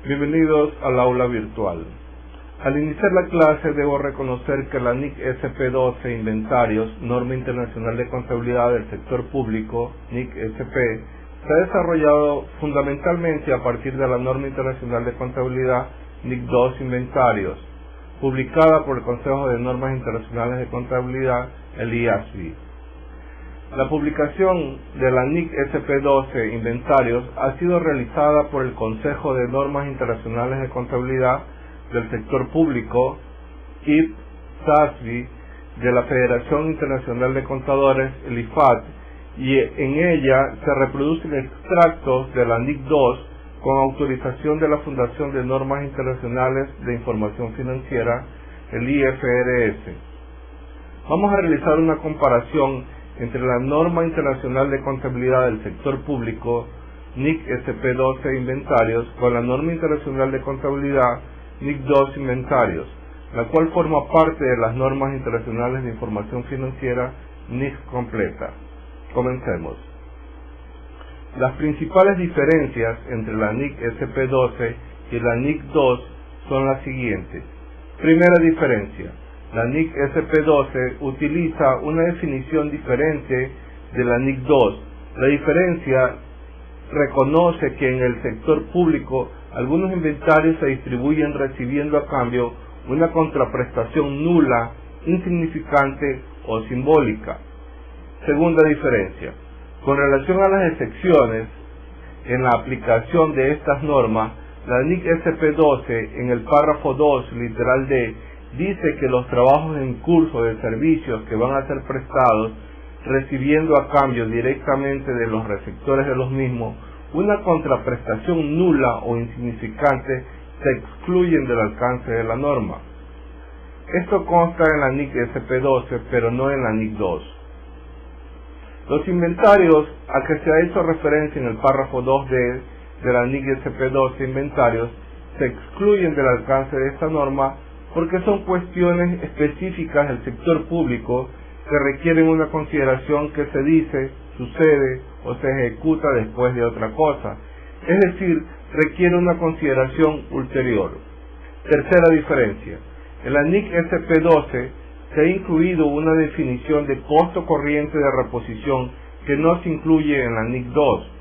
Bienvenidos al aula virtual. Al iniciar la clase debo reconocer que la NIC SP12 Inventarios, Norma Internacional de Contabilidad del Sector Público, NIC SP, se ha desarrollado fundamentalmente a partir de la Norma Internacional de Contabilidad NIC 2 Inventarios, publicada por el Consejo de Normas Internacionales de Contabilidad, el IASB. La publicación de la NIC SP12 Inventarios ha sido realizada por el Consejo de Normas Internacionales de Contabilidad del Sector Público, IASB, de la Federación Internacional de Contadores, el IFAT, y en ella se reproducen extractos de la NIC 2 con autorización de la Fundación de Normas Internacionales de Información Financiera, el IFRS. Vamos a realizar una comparación entre la Norma Internacional de Contabilidad del Sector Público, NIC SP12 Inventarios, con la Norma Internacional de Contabilidad, NIC 2 Inventarios, la cual forma parte de las Normas Internacionales de Información Financiera, NIC completa. Comencemos. Las principales diferencias entre la NIC SP12 y la NIC 2 son las siguientes. Primera diferencia. La NIC SP12 utiliza una definición diferente de la NIC 2. La diferencia reconoce que en el sector público algunos inventarios se distribuyen recibiendo a cambio una contraprestación nula, insignificante o simbólica. Segunda diferencia. Con relación a las excepciones en la aplicación de estas normas, la NIC SP12 en el párrafo 2, literal D, dice que los trabajos en curso de servicios que van a ser prestados, recibiendo a cambio directamente de los receptores de los mismos una contraprestación nula o insignificante, se excluyen del alcance de la norma. Esto consta en la NIC SP12, pero no en la NIC 2. Los inventarios a que se ha hecho referencia en el párrafo 2D de la NIC SP12 Inventarios se excluyen del alcance de esta norma porque son cuestiones específicas del sector público que requieren una consideración que se dice, sucede o se ejecuta después de otra cosa, es decir, requiere una consideración ulterior. Tercera diferencia. En la NIC SP12 se ha incluido una definición de costo corriente de reposición que no se incluye en la NIC 2.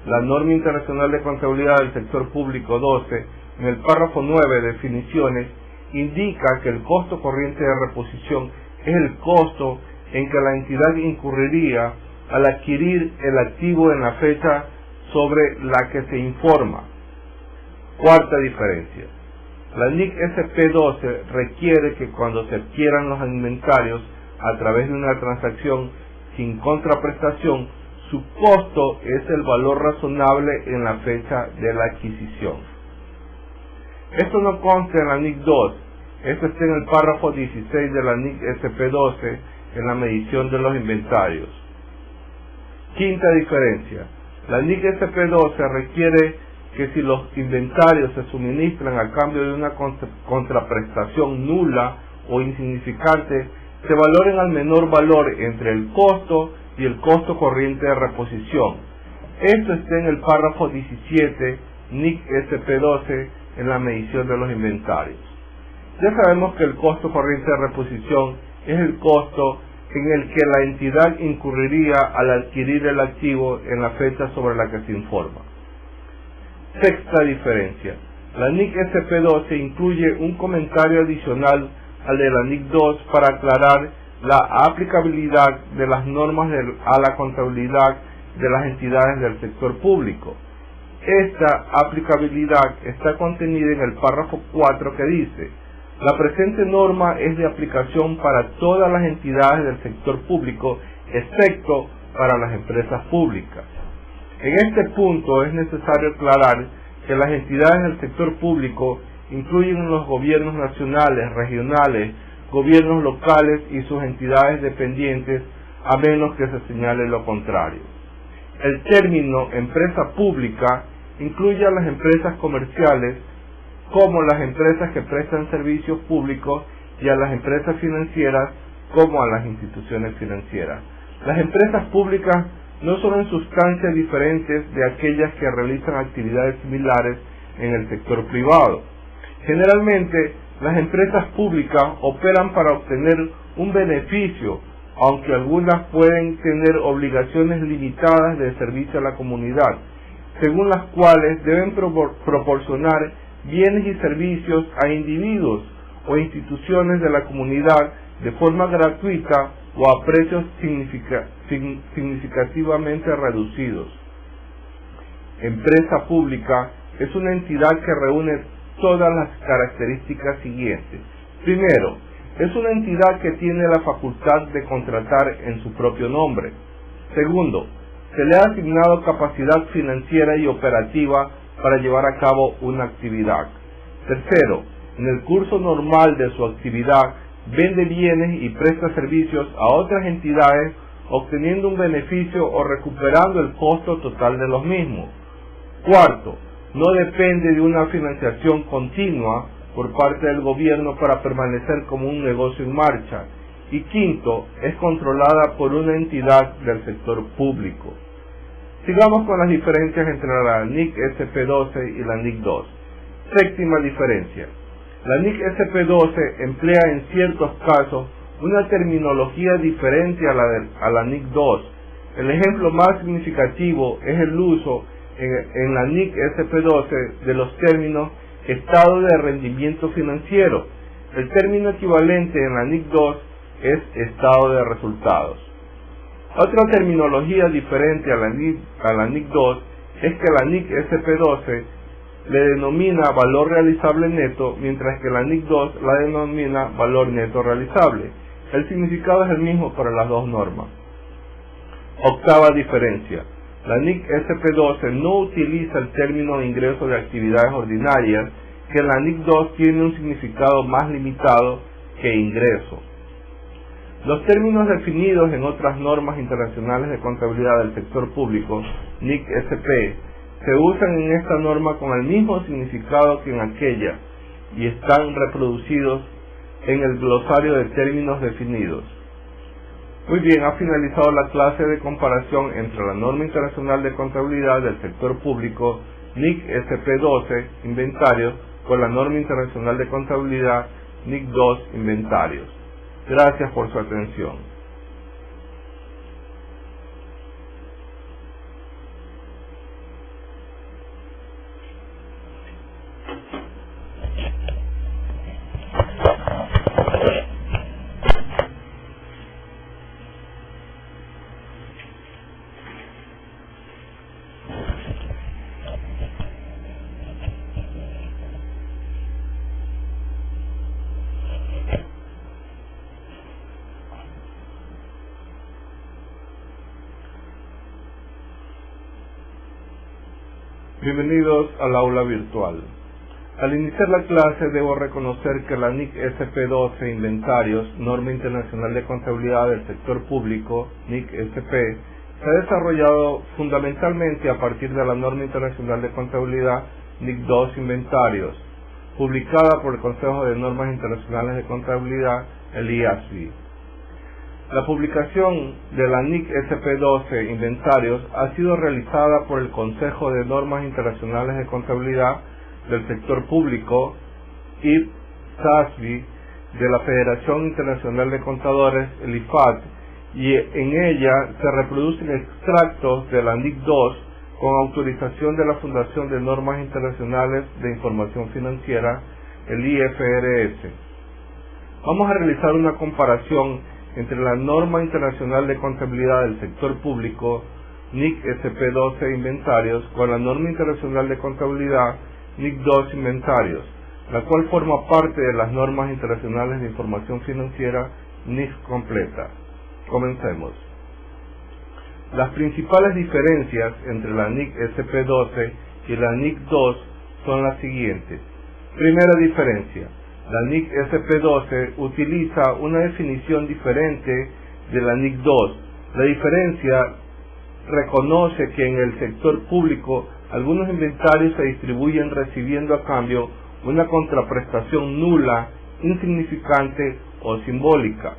La Norma Internacional de Contabilidad del Sector Público 12, en el párrafo 9, definiciones, indica que el costo corriente de reposición es el costo en que la entidad incurriría al adquirir el activo en la fecha sobre la que se informa. Cuarta diferencia. La NIC SP12 requiere que cuando se adquieran los inventarios a través de una transacción sin contraprestación, su costo es el valor razonable en la fecha de la adquisición. Esto no consta en la NIC 2, esto está en el párrafo 16 de la NIC SP12 en la medición de los inventarios. Quinta diferencia. La NIC SP12 requiere que si los inventarios se suministran a cambio de una contraprestación nula o insignificante, se valoren al menor valor entre el costo y el costo corriente de reposición. Esto está en el párrafo 17, NIC SP12, en la medición de los inventarios. Ya sabemos que el costo corriente de reposición es el costo en el que la entidad incurriría al adquirir el activo en la fecha sobre la que se informa. Sexta diferencia. La NIC SP12 incluye un comentario adicional al de la NIC 2 para aclarar la aplicabilidad de las normas a la contabilidad de las entidades del sector público. Esta aplicabilidad está contenida en el párrafo 4 que dice: la presente norma es de aplicación para todas las entidades del sector público, excepto para las empresas públicas. En este punto es necesario aclarar que las entidades del sector público incluyen los gobiernos nacionales, regionales, gobiernos locales y sus entidades dependientes, a menos que se señale lo contrario. El término empresa pública incluye a las empresas comerciales, como las empresas que prestan servicios públicos, y a las empresas financieras, como a las instituciones financieras. Las empresas públicas no son en sustancia diferentes de aquellas que realizan actividades similares en el sector privado. Generalmente, las empresas públicas operan para obtener un beneficio, aunque algunas pueden tener obligaciones limitadas de servicio a la comunidad, según las cuales deben proporcionar bienes y servicios a individuos o instituciones de la comunidad de forma gratuita o a precios significativamente reducidos. Empresa pública es una entidad que reúne todas las características siguientes. Primero, es una entidad que tiene la facultad de contratar en su propio nombre. Segundo, se le ha asignado capacidad financiera y operativa para llevar a cabo una actividad. Tercero, en el curso normal de su actividad, vende bienes y presta servicios a otras entidades, obteniendo un beneficio o recuperando el costo total de los mismos. Cuarto, no depende de una financiación continua por parte del gobierno para permanecer como un negocio en marcha. Y quinto, es controlada por una entidad del sector público. Sigamos con las diferencias entre la NIC SP12 y la NIC 2. Séptima diferencia. La NIC SP12 emplea en ciertos casos una terminología diferente a la NIC 2. El ejemplo más significativo es el uso en la NIC SP12 de los términos estado de rendimiento financiero. El término equivalente en la NIC 2 es estado de resultados. Otra terminología diferente a la NIC 2 es que la NIC SP12 le denomina valor realizable neto, mientras que la NIC 2 la denomina valor neto realizable. El significado es el mismo para las dos normas. Octava diferencia. La NIC SP12 no utiliza el término ingreso de actividades ordinarias, que la NIC 2 tiene un significado más limitado que ingreso. Los términos definidos en otras normas internacionales de contabilidad del sector público, NIC SP, se usan en esta norma con el mismo significado que en aquella y están reproducidos en el glosario de términos definidos. Muy bien, ha finalizado la clase de comparación entre la norma internacional de contabilidad del sector público, NIC SP12, inventarios, con la norma internacional de contabilidad, NIC 2, inventarios. Gracias por su atención. Bienvenidos al aula virtual. Al iniciar la clase debo reconocer que la NIC SP12 Inventarios, Norma Internacional de Contabilidad del Sector Público, NIC SP, se ha desarrollado fundamentalmente a partir de la Norma Internacional de Contabilidad NIC 2 Inventarios, publicada por el Consejo de Normas Internacionales de Contabilidad, el IASB. La publicación de la NIC SP12 Inventarios ha sido realizada por el Consejo de Normas Internacionales de Contabilidad del Sector Público, IASB, de la Federación Internacional de Contadores, el IFAT, y en ella se reproducen extractos de la NIC 2 con autorización de la Fundación de Normas Internacionales de Información Financiera, el IFRS. Vamos a realizar una comparación entre la Norma Internacional de Contabilidad del Sector Público, NIC SP12 Inventarios, con la Norma Internacional de Contabilidad, NIC 2 Inventarios, la cual forma parte de las Normas Internacionales de Información Financiera, NIF completa. Comencemos. Las principales diferencias entre la NIC SP12 y la NIC 2 son las siguientes. Primera diferencia. La NIC SP12 utiliza una definición diferente de la NIC 2. La diferencia reconoce que en el sector público algunos inventarios se distribuyen recibiendo a cambio una contraprestación nula, insignificante o simbólica.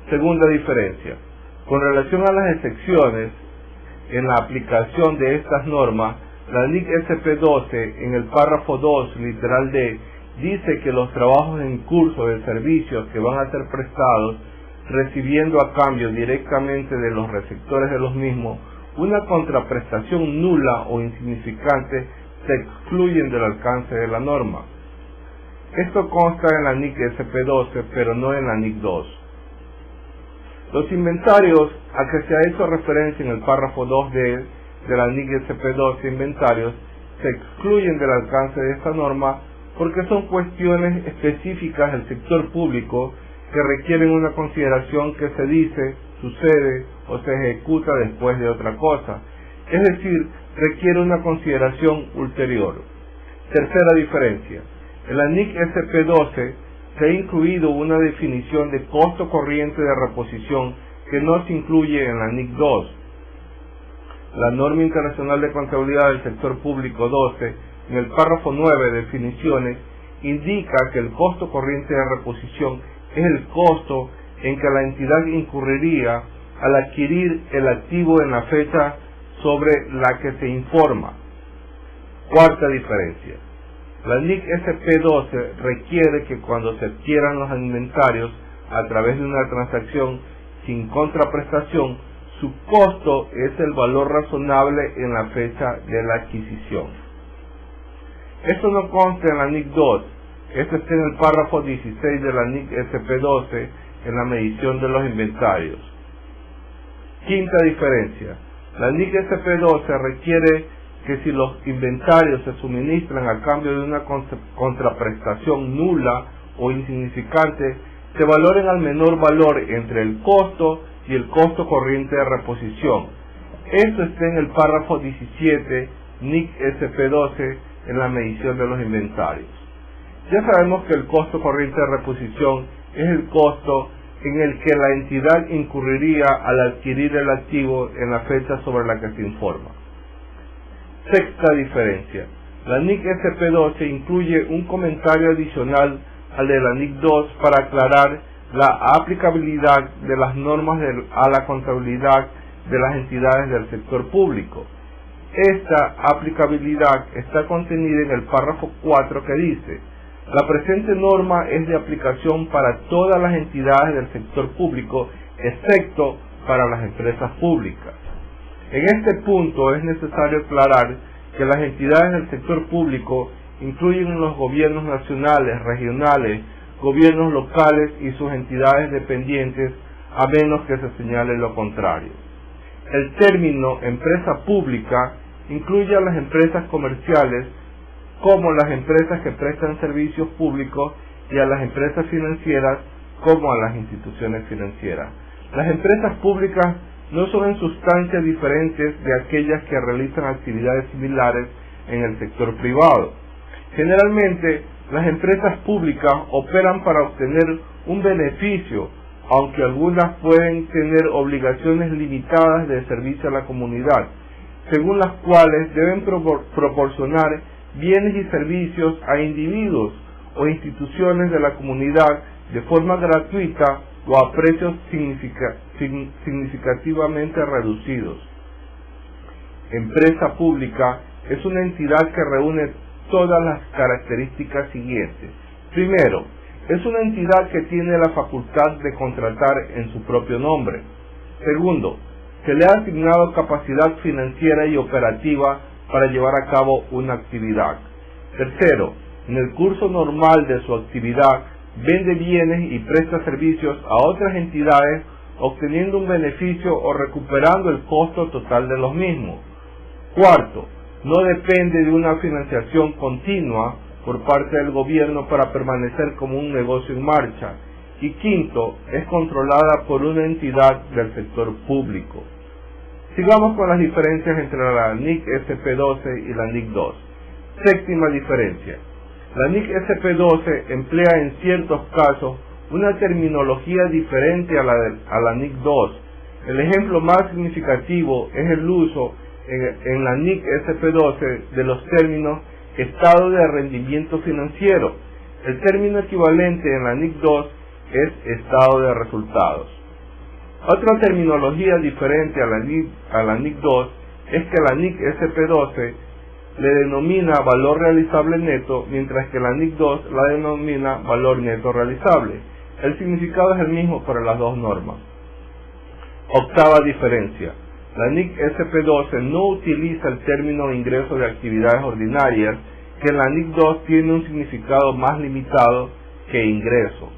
Segunda diferencia. Con relación a las excepciones en la aplicación de estas normas, La NIC SP12, en el párrafo 2, literal D, dice que los trabajos en curso de servicios que van a ser prestados, recibiendo a cambio directamente de los receptores de los mismos una contraprestación nula o insignificante, se excluyen del alcance de la norma. Esto consta en la NIC SP12, pero no en la NIC 2. Los inventarios a que se ha hecho referencia en el párrafo 2 de la NIC SP12, inventarios, se excluyen del alcance de esta norma porque son cuestiones específicas del sector público que requieren una consideración que se dice, sucede o se ejecuta después de otra cosa, es decir, requiere una consideración ulterior. Tercera diferencia. En la NIC SP12 se ha incluido una definición de costo corriente de reposición que no se incluye en la NIC 2. La norma internacional de contabilidad del sector público 12, en el párrafo 9, definiciones, indica que el costo corriente de reposición es el costo en que la entidad incurriría al adquirir el activo en la fecha sobre la que se informa. Cuarta diferencia. La NIC SP12 requiere que cuando se adquieran los inventarios a través de una transacción sin contraprestación, su costo es el valor razonable en la fecha de la adquisición. Esto no consta en la NIC 2, esto está en el párrafo 16 de la NIC SP12 en la medición de los inventarios. Quinta diferencia. La NIC SP12 requiere que si los inventarios se suministran a cambio de una contraprestación nula o insignificante, se valoren al menor valor entre el costo y el costo corriente de reposición. Esto está en el párrafo 17, NIC SP12, en la medición de los inventarios. Ya sabemos que el costo corriente de reposición es el costo en el que la entidad incurriría al adquirir el activo en la fecha sobre la que se informa. Sexta diferencia. La NIC SP12 incluye un comentario adicional al de la NIC 2 para aclarar la aplicabilidad de las normas a la contabilidad de las entidades del sector público. Esta aplicabilidad está contenida en el párrafo 4 que dice: la presente norma es de aplicación para todas las entidades del sector público, excepto para las empresas públicas. En este punto es necesario aclarar que las entidades del sector público incluyen los gobiernos nacionales, regionales, gobiernos locales y sus entidades dependientes, a menos que se señale lo contrario. El término empresa pública incluye a las empresas comerciales, como las empresas que prestan servicios públicos, y a las empresas financieras, como a las instituciones financieras. Las empresas públicas no son en sustancia diferentes de aquellas que realizan actividades similares en el sector privado. Generalmente, las empresas públicas operan para obtener un beneficio, aunque algunas pueden tener obligaciones limitadas de servicio a la comunidad, según las cuales deben proporcionar bienes y servicios a individuos o instituciones de la comunidad de forma gratuita o a precios significativamente reducidos. Empresa pública es una entidad que reúne todas las características siguientes. Primero, es una entidad que tiene la facultad de contratar en su propio nombre. Segundo, se le ha asignado capacidad financiera y operativa para llevar a cabo una actividad. Tercero, en el curso normal de su actividad, vende bienes y presta servicios a otras entidades, obteniendo un beneficio o recuperando el costo total de los mismos. Cuarto, no depende de una financiación continua por parte del gobierno para permanecer como un negocio en marcha. Y quinto, es controlada por una entidad del sector público. Sigamos con las diferencias entre la NIC SP12 y la NIC 2. Séptima diferencia. La NIC SP12 emplea en ciertos casos una terminología diferente a la NIC 2. El ejemplo más significativo es el uso en la NIC SP12 de los términos estado de rendimiento financiero. El término equivalente en la NIC 2 es estado de resultados. Otra terminología diferente a la NIC 2 es que la NIC SP12 le denomina valor realizable neto, mientras que la NIC 2 la denomina valor neto realizable. El significado es el mismo para las dos normas. Octava diferencia. La NIC SP12 no utiliza el término ingreso de actividades ordinarias, que en la NIC 2 tiene un significado más limitado que ingreso.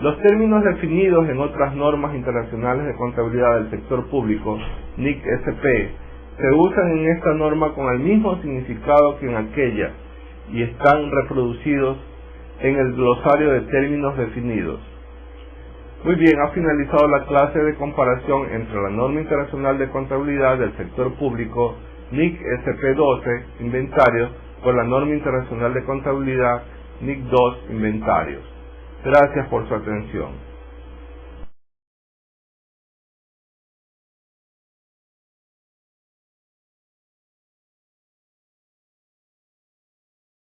Los términos definidos en otras normas internacionales de contabilidad del sector público, NIC SP, se usan en esta norma con el mismo significado que en aquella y están reproducidos en el glosario de términos definidos. Muy bien, ha finalizado la clase de comparación entre la norma internacional de contabilidad del sector público, NIC SP12, inventarios, con la norma internacional de contabilidad, NIC 2, inventarios. Gracias por su atención.